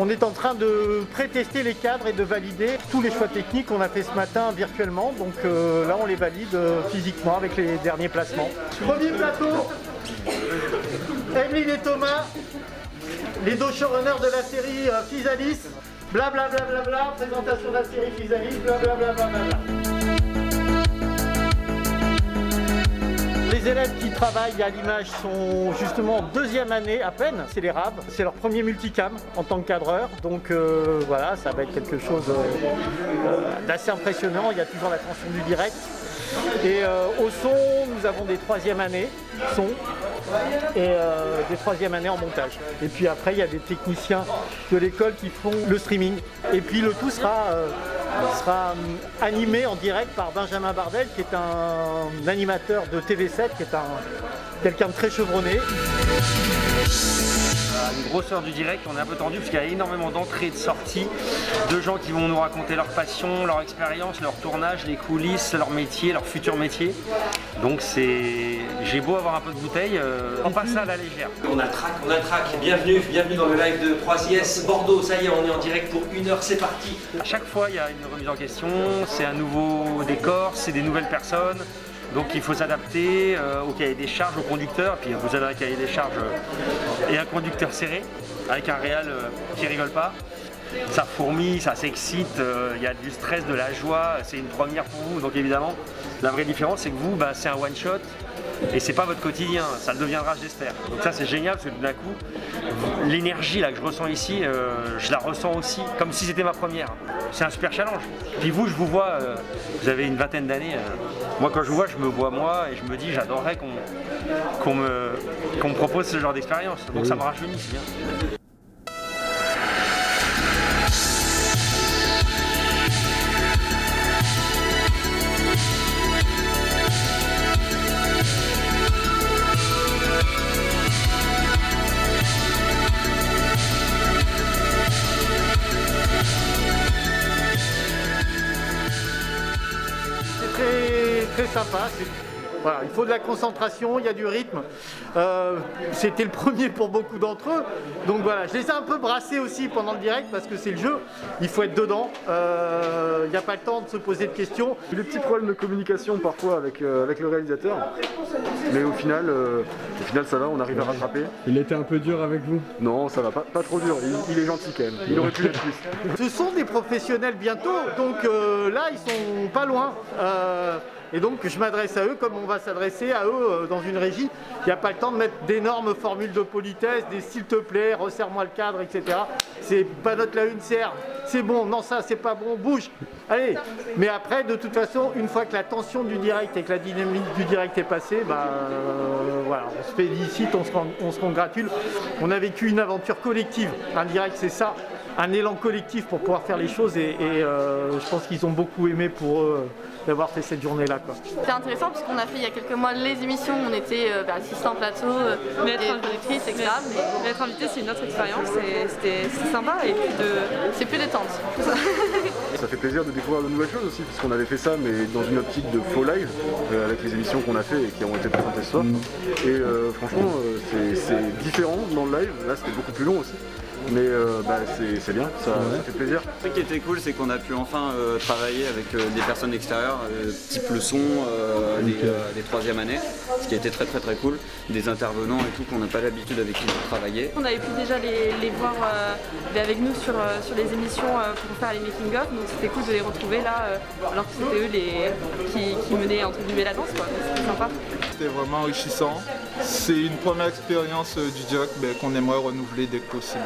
On est en train de pré-tester les cadres et de valider tous les choix techniques qu'on a fait ce matin virtuellement. Donc là, on les valide physiquement avec les derniers placements. Premier plateau, Emeline et Thomas, les deux showrunners de la série Physalis. Blablabla, présentation de la série Physalis, blablabla. Les élèves qui travaillent à l'image sont justement en deuxième année à peine, c'est les RAB, c'est leur premier multicam en tant que cadreur, donc voilà, ça va être quelque chose d'assez impressionnant, il y a toujours la tension du direct. Et au son, nous avons des troisième années son et des troisième années en montage. Et puis après, il y a des techniciens de l'école qui font le streaming. Et puis le tout sera animé en direct par Benjamin Bardel, qui est un animateur de TV7, qui est quelqu'un de très chevronné. Une grosse heure du direct, on est un peu tendu parce qu'il y a énormément d'entrées et de sorties de gens qui vont nous raconter leur passion, leur expérience, leur tournage, les coulisses, leur métier, leur futur métier. Donc j'ai beau avoir un peu de bouteille, on passe ça à la légère. On a le track, bienvenue dans le live de 3IS Bordeaux, ça y est, on est en direct pour 1 heure, c'est parti. À chaque fois il y a une remise en question, c'est un nouveau décor, c'est des nouvelles personnes. Donc il faut s'adapter au cahier des charges, au conducteur, puis vous avez un cahier des charges et un conducteur serré, avec un réal qui rigole pas. Ça fourmille, ça s'excite, il y a du stress, de la joie, c'est une première pour vous. Donc évidemment, la vraie différence c'est que vous, c'est un one shot et c'est pas votre quotidien, ça le deviendra j'espère. Donc ça c'est génial parce que d'un coup, l'énergie là que je ressens ici, je la ressens aussi comme si c'était ma première. C'est un super challenge. Puis vous, je vous vois, vous avez une vingtaine d'années. Moi quand je vous vois, je me vois moi et je me dis j'adorerais qu'on me propose ce genre d'expérience. Donc ça me rajeunit, c'est bien. Très sympa. Voilà, il faut de la concentration, il y a du rythme. C'était le premier pour beaucoup d'entre eux. Donc voilà, je les ai un peu brassés aussi pendant le direct parce que c'est le jeu. Il faut être dedans. Il n'y a pas le temps de se poser de questions. Des petits problèmes de communication parfois avec le réalisateur. Mais au final ça va, on arrive à rattraper. Il était un peu dur avec vous? Non, ça va, pas trop dur. Il est gentil quand même. Il aurait pu l'être plus. Ce sont des professionnels bientôt, donc là ils sont pas loin. Et donc je m'adresse à eux comme on va s'adresser à eux dans une régie. Il n'y a pas le temps de mettre d'énormes formules de politesse, des s'il te plaît, resserre-moi le cadre, etc. C'est pas notre la une serre, c'est bon, non ça c'est pas bon, bouge. Allez, mais après de toute façon, une fois que la tension du direct et que la dynamique du direct est passée, voilà, on se félicite, on se congratule. On a vécu une aventure collective, un direct c'est ça. Un élan collectif pour pouvoir faire les choses et je pense qu'ils ont beaucoup aimé pour eux d'avoir fait cette journée-là. C'était intéressant parce qu'on a fait il y a quelques mois les émissions où on était assistant plateau, productrice, etc. Mais être invité c'est une autre expérience et c'était sympa et c'est plus détente. Ça fait plaisir de découvrir de nouvelles choses aussi parce qu'on avait fait ça mais dans une optique de faux live avec les émissions qu'on a fait et qui ont été présentées ce soir. Et franchement c'est différent dans le live, là c'était beaucoup plus long aussi. Mais c'est bien, ça fait plaisir. Ce qui était cool, c'est qu'on a pu enfin travailler avec des personnes extérieures, type le son, des troisième années, ce qui a été très cool, des intervenants et tout qu'on n'a pas l'habitude avec qui travailler. On avait pu déjà les voir avec nous sur les émissions pour faire les making-of, donc c'était cool de les retrouver là, alors que c'était eux qui menaient entre guillemets la danse, quoi. C'était sympa. C'était vraiment enrichissant. C'est une première expérience du direct qu'on aimerait renouveler dès que possible.